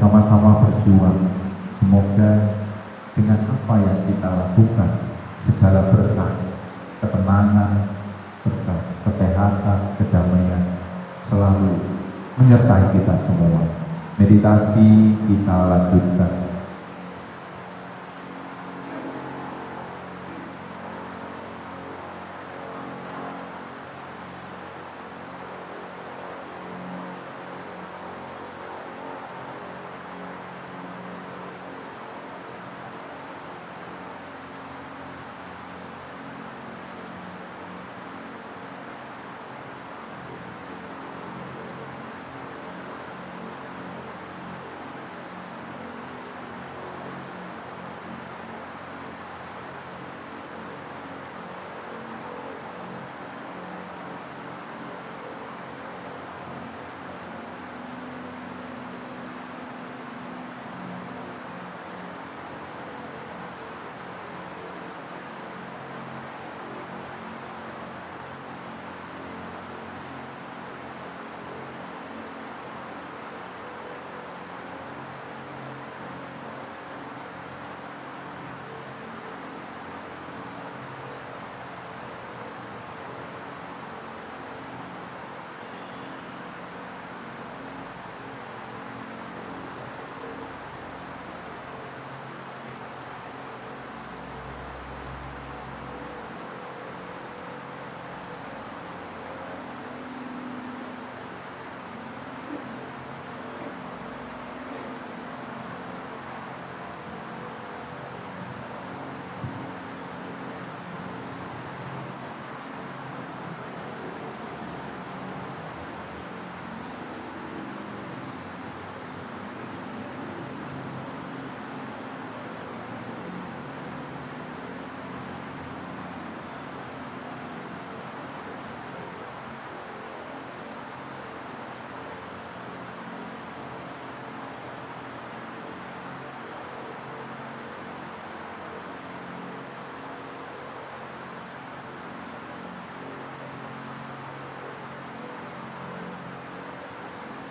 bersama-sama berjuang. Semoga dengan apa yang kita lakukan, segala berkah, ketenangan, berkah, kesehatan, kedamaian selalu menyertai kita semua. Meditasi kita lanjutkan.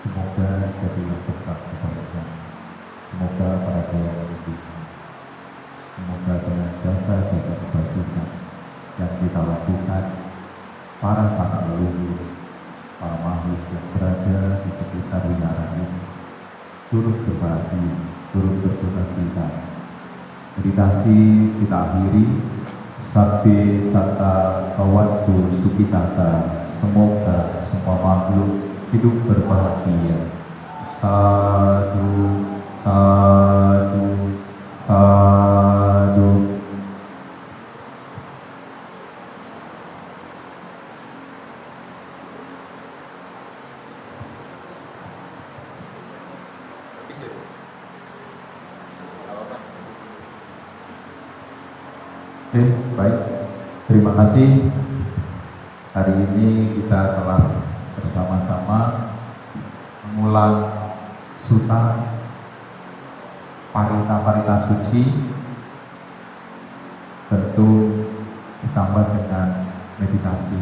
Semoga jadi berkat kepada semoga para daya lebih. Semoga dengan jasa-jasa kebajikan yang kita lakukan, para kakak leluhur, para makhluk yang berada di sekitar wihara ini turut berbahagia, turut bersuka cita. Meditasi kita akhiri. Sabbe satta kawattu sukitata. Semoga semua makhluk hidup berbahagia. Sadu, sadu, sadu. Oke, baik. Terima kasih. Hari ini kita telah bersama-sama mengulang sutta parita-parita suci, tentu ditambah dengan meditasi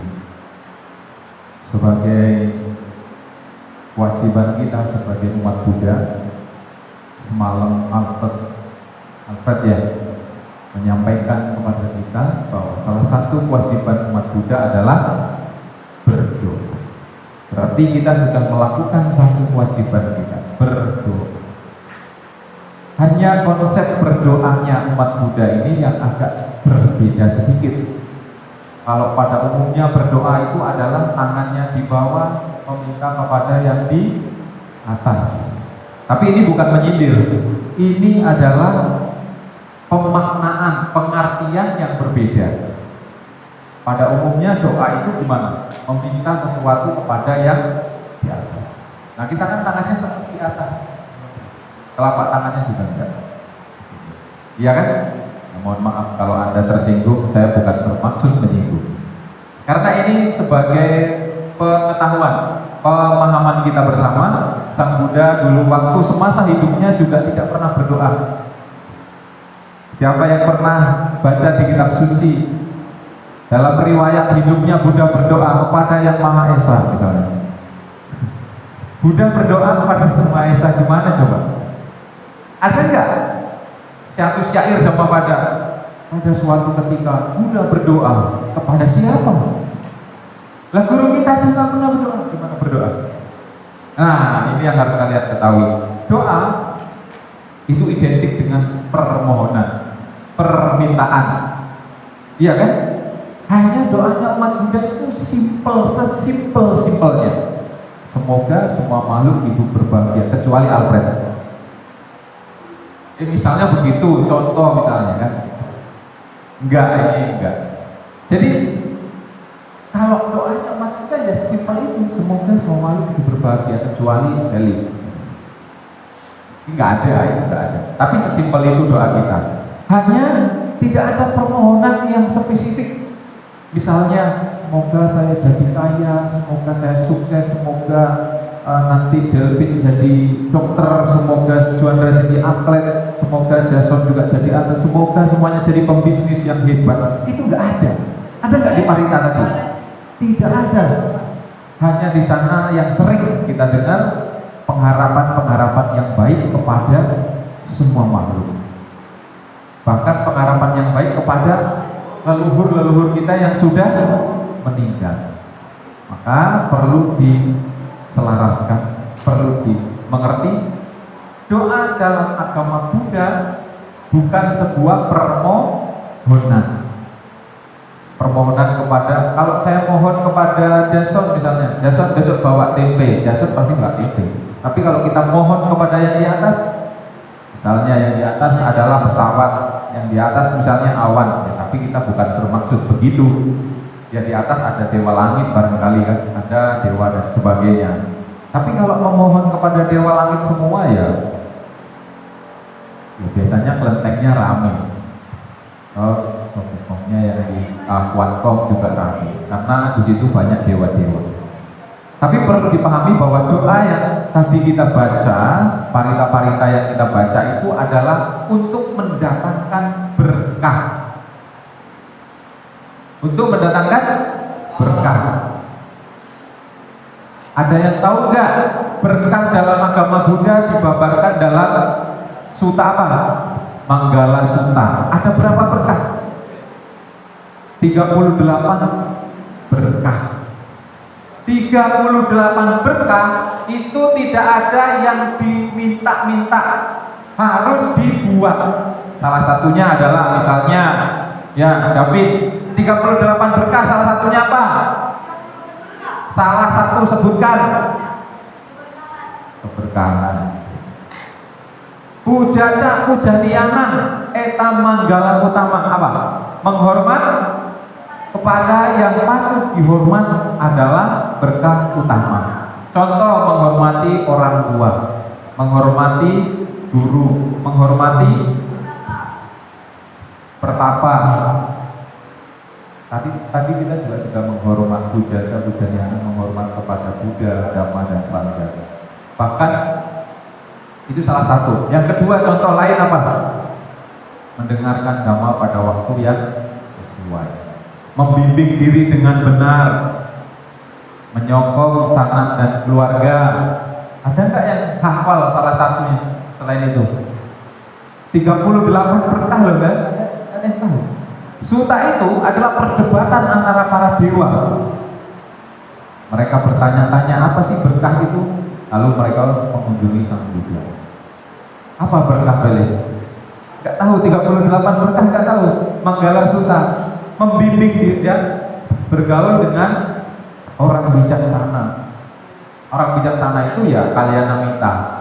sebagai kewajiban kita sebagai umat Buddha. Semalam Alfred ya menyampaikan kepada kita bahwa salah satu kewajiban umat Buddha adalah berdoa. Berarti kita sudah melakukan satu kewajiban kita, berdoa. Hanya konsep berdoanya umat Buddha ini yang agak berbeda sedikit. Kalau pada umumnya berdoa itu adalah tangannya di bawah, meminta kepada yang di atas. Tapi ini bukan menyindir. Ini adalah pemaknaan, pengertian yang berbeda. Pada umumnya doa itu gimana? Meminta sesuatu kepada yang di atas. Nah kita kan tangannya di atas, telapak tangannya juga enggak. Iya kan? Nah, mohon maaf kalau Anda tersinggung, saya bukan bermaksud menyinggung. Karena ini sebagai pengetahuan, pemahaman kita bersama, Sang Buddha dulu waktu semasa hidupnya juga tidak pernah berdoa. Siapa yang pernah baca di kitab suci, dalam riwayat hidupnya Buddha berdoa kepada Yang Maha Esa misalnya. Buddha berdoa kepada Yang Maha Esa gimana coba? Ada enggak satu syair Dhammapada? Pada suatu ketika Buddha berdoa kepada siapa? Lah guru kita juga pernah berdoa. Gimana berdoa? Nah, ini yang harus kalian ketahui. Doa itu identik dengan permohonan, permintaan. Iya kan? Hanya doanya umat Buddha itu simple, sesimpel-simpelnya. Semoga semua makhluk hidup berbahagia kecuali Alfred. Misalnya begitu, contoh misalnya kan. Enggak. Jadi kalau doanya umat Buddha ya simpel itu, semoga semua makhluk hidup berbahagia kecuali Elis. Enggak ada. Tapi sesimpel itu doa kita. Hanya tidak ada permohonan yang spesifik. Misalnya, semoga saya jadi kaya, semoga saya sukses, semoga nanti Delvin jadi dokter, semoga Juandra jadi atlet, semoga Jason juga jadi atlet, semoga semuanya jadi pembisnis yang hebat. Itu nggak ada. Ada nggak di Parita tadi? Tidak ada. Hanya di sana yang sering kita dengar pengharapan-pengharapan yang baik kepada semua makhluk. Bahkan pengharapan yang baik kepada leluhur-leluhur kita yang sudah meninggal. Maka perlu diselaraskan, perlu dimengerti. Doa dalam agama Buddha bukan sebuah permohonan. Permohonan kepada, kalau saya mohon kepada Jason misalnya, Jason besok bawa tempe, Jason pasti bawa tempe. Tapi kalau kita mohon kepada yang di atas, misalnya yang di atas adalah pesawat, yang di atas misalnya awan, ya, tapi kita bukan bermaksud begitu. Ya di atas ada dewa langit barangkali kan, ada dewa dan sebagainya. Tapi kalau memohon kepada dewa langit semua ya biasanya kelentengnya rame. Kongkongnya yang di Kuankong juga rame, karena di situ banyak dewa-dewa. Tapi perlu dipahami bahwa doa yang tadi kita baca, parita-parita yang kita baca itu adalah untuk mendatangkan berkah. Untuk mendatangkan berkah. Ada yang tahu nggak berkah dalam agama Buddha dibabarkan dalam sutta apa? Manggala Sutta. Ada berapa berkah? 38 berkah. 38 berkah itu tidak ada yang diminta-minta, harus dibuat. Salah satunya adalah misalnya ya David, 38 berkah salah satunya apa? Salah satu sebutkan. Keberkahan. Pujaca pujaniana eta manggala utama apa? Menghormat kepada yang patut dihormat adalah berkah utama. Contoh, menghormati orang tua, menghormati guru, menghormati pertapa. Tadi kita juga sudah menghormat Buddha, Buddhanya menghormat kepada Buddha, Dhamma dan Sangha. Bahkan itu salah satu. Yang kedua, contoh lain apa? Mendengarkan Dhamma pada waktu yang sesuai, membimbing diri dengan benar, menyokong sanat dan keluarga. Ada nggak yang hafal salah satunya selain itu? 38 berkah loh kan? Ada yang tahu? Sutta itu adalah perdebatan antara para dewa. Mereka bertanya-tanya apa sih berkah itu? Lalu mereka mengunjungi Sang Buddha. Apa berkah Belis? Gak tahu, 38 berkah gak tahu. Manggala Sutta membimbing dia bergaul dengan orang bijaksana. Orang bijaksana itu ya kalyanamita.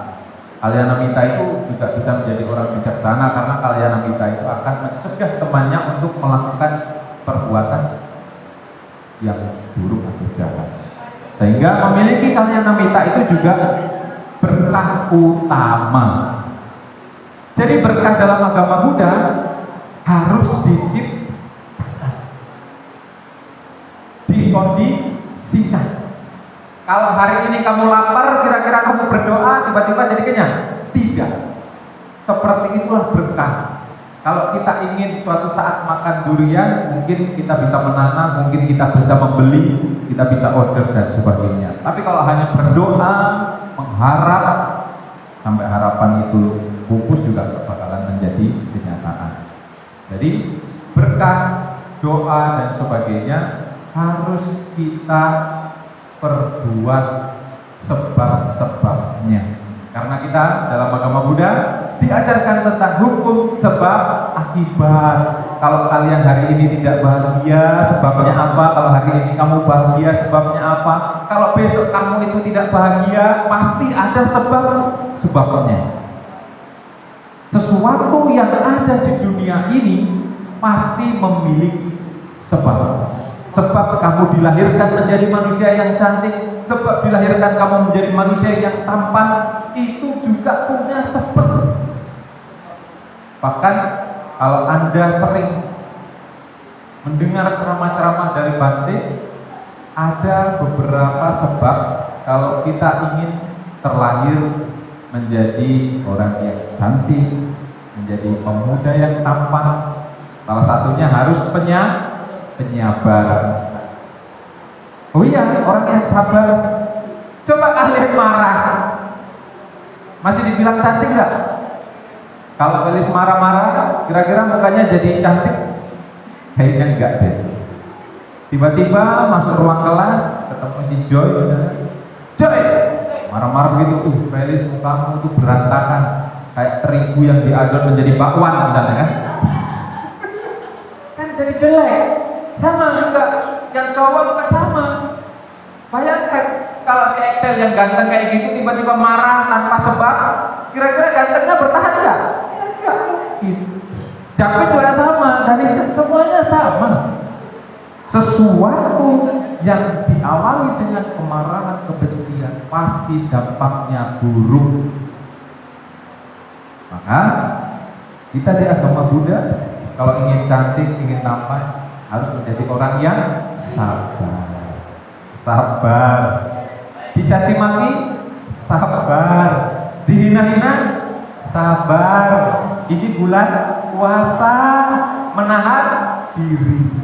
Kalyanamita itu juga bisa menjadi orang bijaksana karena kalyanamita itu akan mencegah temannya untuk melakukan perbuatan yang buruk atau jahat. Sehingga memiliki kalyanamita itu juga berkah utama. Jadi berkah dalam agama Buddha harus diciptakan, dikondisikan. Kalau hari ini kamu lapar, kira-kira kamu berdoa, tiba-tiba jadi kenyang? Tidak. Seperti itulah berkah. Kalau kita ingin suatu saat makan durian, mungkin kita bisa menanam, mungkin kita bisa membeli, kita bisa order dan sebagainya. Tapi kalau hanya berdoa, mengharap, sampai harapan itu pupus juga bakalan menjadi kenyataan. Jadi berkat, doa dan sebagainya harus kita perbuat sebab-sebabnya. Karena kita dalam agama Buddha diajarkan tentang hukum sebab akibat. Kalau kalian hari ini tidak bahagia, sebabnya apa? Kalau hari ini kamu bahagia, sebabnya apa? Kalau besok kamu itu tidak bahagia, pasti ada sebabnya. Sesuatu yang ada di dunia ini pasti memiliki sebab. Sebab kamu dilahirkan menjadi manusia yang cantik, sebab dilahirkan kamu menjadi manusia yang tampan, itu juga punya sebab. Bahkan kalau Anda sering mendengar ceramah-ceramah dari Bante, ada beberapa sebab kalau kita ingin terlahir menjadi orang yang cantik, menjadi pemuda yang tampan. Salah satunya harus penyabar. Oh iya, orang yang sabar. Coba kalian marah, masih dibilang cantik nggak? Kalau Felis marah-marah, kira-kira mukanya jadi cantik? Kayaknya enggak deh. Tiba-tiba masuk ruang kelas, ketemu si Joy, Joy, marah-marah begitu tuh, Felis mukamu tuh berantakan, kayak terigu yang diadon menjadi bakwan misalnya kan? Kan jadi jelek. Sama juga, yang cowok juga sama. Bayangkan kalau si Excel yang ganteng kayak gitu tiba-tiba marah tanpa sebab, kira-kira gantengnya bertahan nggak? Enggak mungkin. Tapi juga sama, dan itu semuanya sama. Sesuatu yang diawali dengan kemarahan, kebencian, pasti dampaknya buruk. Maka kita di agama Buddha, kalau ingin cantik, ingin tampan, harus menjadi orang yang sabar. Sabar. Dicaci maki, sabar. Dihina-hina, sabar. Ini bulan puasa, menahan diri.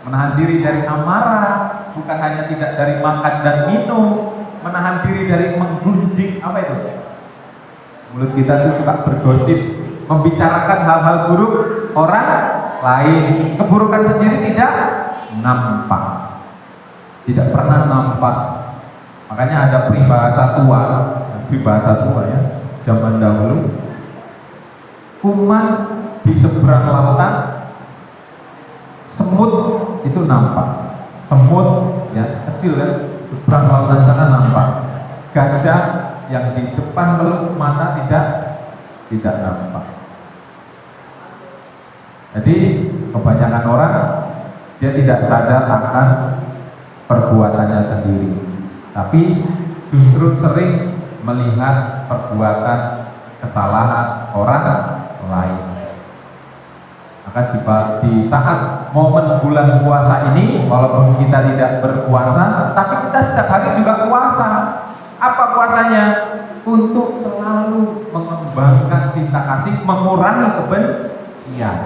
Menahan diri dari amarah, bukan hanya tidak dari makan dan minum, menahan diri dari menggunjing, apa itu? Mulut kita tuh suka bergosip, membicarakan hal-hal buruk orang lain. Keburukan sendiri tidak nampak, tidak pernah nampak. Makanya ada peribahasa tua ya, zaman dahulu. Kuman di seberang lautan, semut itu nampak. Semut ya kecil ya, seberang lautan sana nampak. Gajah yang di depan peluk mata tidak nampak. Jadi kebanyakan orang dia tidak sadar akan perbuatannya sendiri, tapi justru sering melihat perbuatan kesalahan orang lain. Maka di saat momen bulan puasa ini, walaupun kita tidak berpuasa, tapi kita setiap hari juga puasa. Apa puasanya? Untuk selalu mengembangkan cinta kasih, mengurangi kebencian,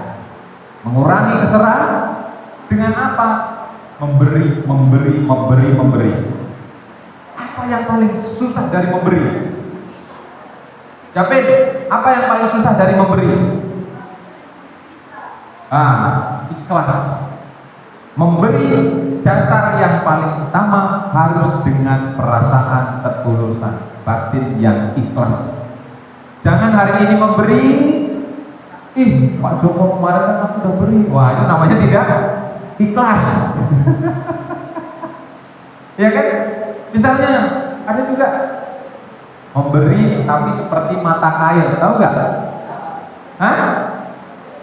mengurangi keserahan. Dengan apa? Memberi. Apa yang paling susah dari memberi? Japin, apa yang paling susah dari memberi? Ikhlas. Memberi, dasar yang paling utama harus dengan perasaan ketulusan batin yang ikhlas. Jangan hari ini memberi, Pak Joko kemarin kan aku udah beri. Wah, itu namanya tidak ikhlas. Ya kan? Misalnya ada juga memberi tapi seperti mata air, tahu nggak?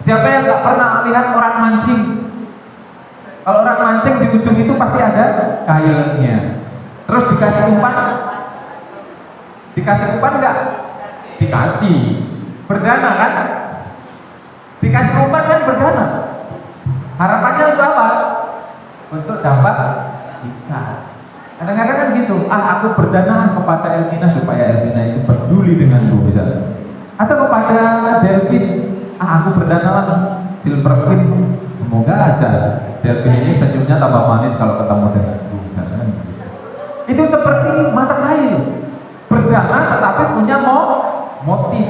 Siapa yang nggak pernah lihat orang mancing? Kalau orang mancing di ujung itu pasti ada kailnya. Terus dikasih umpan nggak? Dikasih. Berdana kan? Dikasih umpan kan berdana. Harapannya untuk apa? Untuk dapat ikan. Kadang-kadang kan gitu. Aku berdana kepada Elvina supaya Elvina itu peduli denganku misalnya. Atau kepada Delvin, aku berdana lah Silverfin. Semoga aja Delvin ini senyumnya tambah manis kalau ketemu denganku. Itu seperti mata kail. Berdana tetapi punya motif.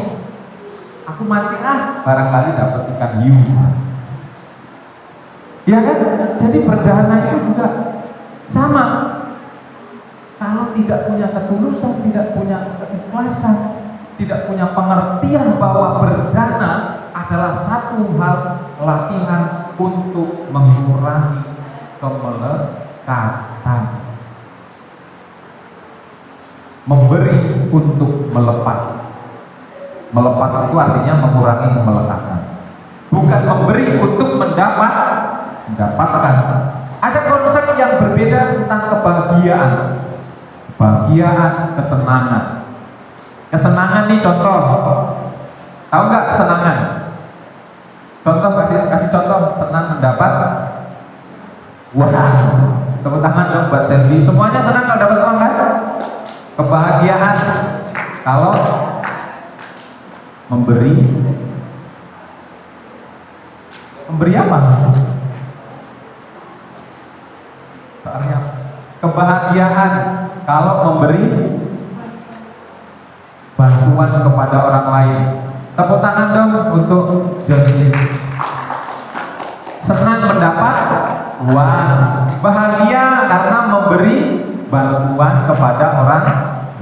Aku mancing barangkali dapat ikan hiu. Ya kan? Jadi berdana itu juga sama. Kalau tidak punya ketulusan, tidak punya keikhlasan, tidak punya pengertian bahwa berdana adalah satu hal latihan untuk mengurangi kemelekatan. Memberi untuk melepas. Melepas itu artinya mengurangi kemelekatan. Bukan memberi untuk mendapatkan. Ada konsep yang berbeda tentang kebahagiaan. Kebahagiaan, kesenangan. Kesenangan nih contoh. Tahu nggak kesenangan? Contoh, kasih contoh. Senang mendapat. Wah, tepuk tangan dong buat Selvi. Semuanya senang kalau dapat uang kan? Kebahagiaan kalau memberi apa? Soalnya kebahagiaan kalau memberi bantuan kepada orang lain. Tepuk tangan dong untuk Johnny. Senang mendapat uang, bahagia karena memberi bantuan kepada orang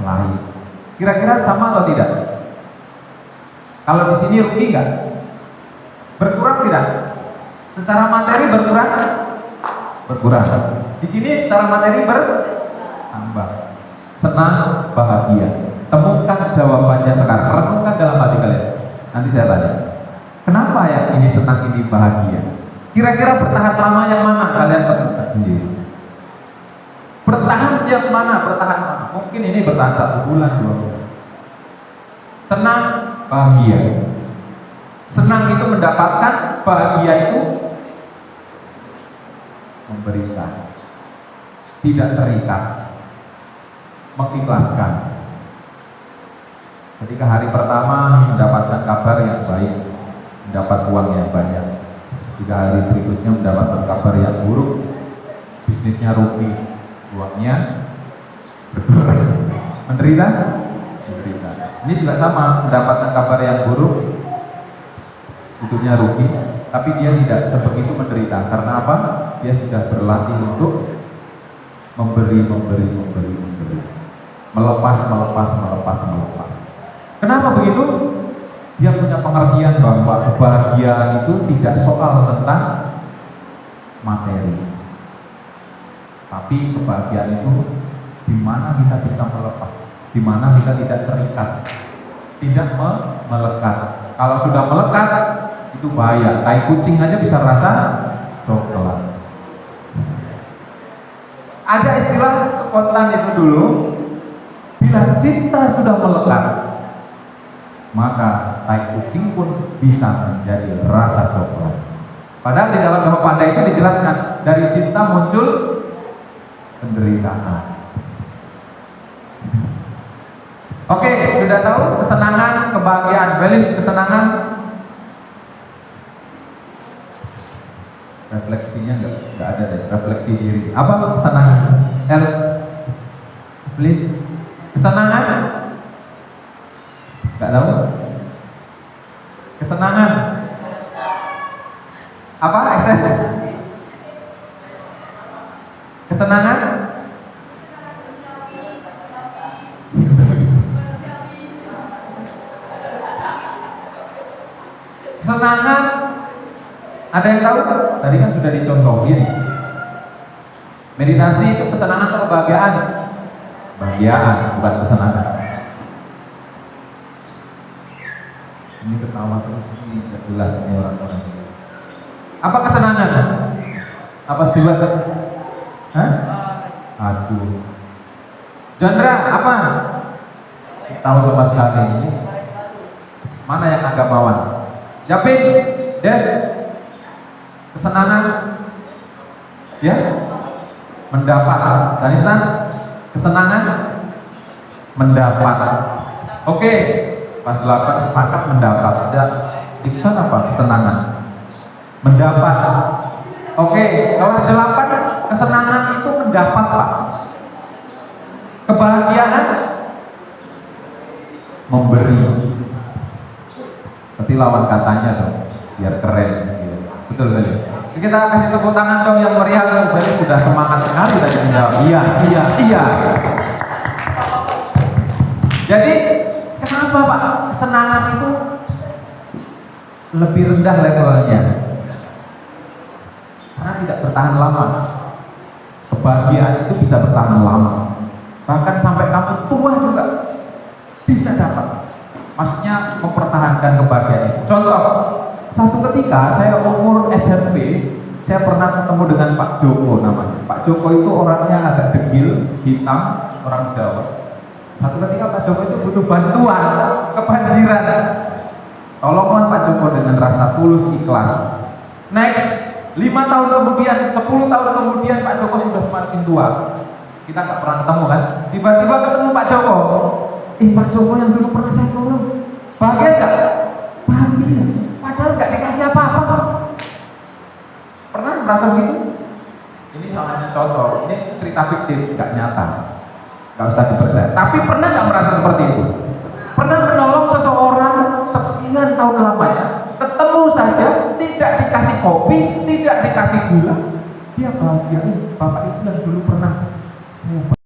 lain. Kira-kira sama atau tidak? Kalau di sini rugi nggak? Berkurang tidak? Secara materi berkurang? Berkurang. Di sini secara materi bertambah. Senang, bahagia. Temukan jawabannya sekarang. Renungkan dalam hati kalian. Nanti saya tanya. Kenapa ya ini senang, ini bahagia? Kira-kira bertahan lama yang mana? Kalian tentukan sendiri. Bertahan yang mana? Bertahan mana? Mungkin ini bertahan 1 bulan, 2 bulan. Senang, bahagia. Senang itu mendapatkan, bahagia itu memberikan. Tidak terikat, mengikhlaskan. Ketika hari pertama mendapatkan kabar yang baik, mendapat uang yang banyak. Jika hari berikutnya mendapatkan kabar yang buruk, bisnisnya rugi, uangnya berkurang. Menderita? Menderita. Ini juga sama, mendapatkan kabar yang buruk, hidupnya rugi, tapi dia tidak sebegitu menderita. Karena apa? Dia sudah berlatih untuk memberi. Melepas. Kenapa begitu? Dia punya pengertian bahwa kebahagiaan itu tidak soal tentang materi, tapi kebahagiaan itu di mana kita bisa melepas, di mana kita tidak terikat, tidak melekat. Kalau sudah melekat itu bahaya. Tai kucing aja bisa rasa coklat. Ada istilah spontan itu dulu, bila cinta sudah melekat, maka tai kucing pun bisa menjadi rasa coklat. Padahal di dalam Dhamma Pada itu dijelaskan, dari cinta muncul penderitaan. Oke, sudah tahu kesenangan, kebahagiaan. Belis, kesenangan. Refleksinya nggak ada deh, refleksi diri. Apa kesenangan? Belis, kesenangan. Nggak tahu? Kesenangan. Apa? Kesenangan? Kesenangan. Ada yang tahu? Tadi kan sudah dicontohin. Meditasi itu kesenangan atau kebahagiaan? Kebahagiaan, bukan kesenangan. Ini ketawa terus, ini tidak jelas ini orang-orang. Apa kesenangan? Apa silat? Hah? Aduh. Jandra, apa? Tahu sama sekali ini. Mana yang agamawan? Japin, Dev. Kesenangan, ya, mendapat. Tanisan, kesenangan, mendapat. Oke, pas 8 sepakat mendapat. Dan Dikson apa? Kesenangan, mendapat. Oke, kelas 8 kesenangan itu mendapat, Pak. Kebahagiaan memberi. Tapi lawan katanya dong, biar keren. Gitu. Betul betul. Kita kasih tepuk tangan dong yang meriah. Saya sudah semangat sekali tadi menjawab. Iya, iya, iya. Jadi kenapa Pak kesenangan itu lebih rendah levelnya? Karena tidak bertahan lama. Kebahagiaan itu bisa bertahan lama. Bahkan sampai kamu tua juga bisa dapat. Maksudnya mempertahankan kebahagiaan itu. Contoh, satu ketika saya umur SMP, saya pernah ketemu dengan Pak Joko namanya. Pak Joko itu orangnya agak degil, hitam, orang Jawa. Satu ketika Pak Joko itu butuh bantuan, kebanjiran. Tolonglah Pak Joko dengan rasa tulus ikhlas. Next, 5 tahun kemudian, 10 tahun kemudian Pak Joko sudah semakin tua. Kita nggak pernah ketemu kan? Tiba-tiba ketemu Pak Joko. Pak Joko yang dulu pernah saya tolong, bahagia nggak? Bahagia. Padahal nggak dikasih apa-apa. Pernah merasa gitu? Ini namanya contoh. Ini cerita fiktif, nggak nyata. Nggak usah dipercaya. Tapi pernah nggak merasa seperti itu? Pernah menolong seseorang sekian tahun lamanya, ketemu saja, tidak dikasih kopi, tidak dikasih gula, dia bahagia. Bapak itu yang dulu pernah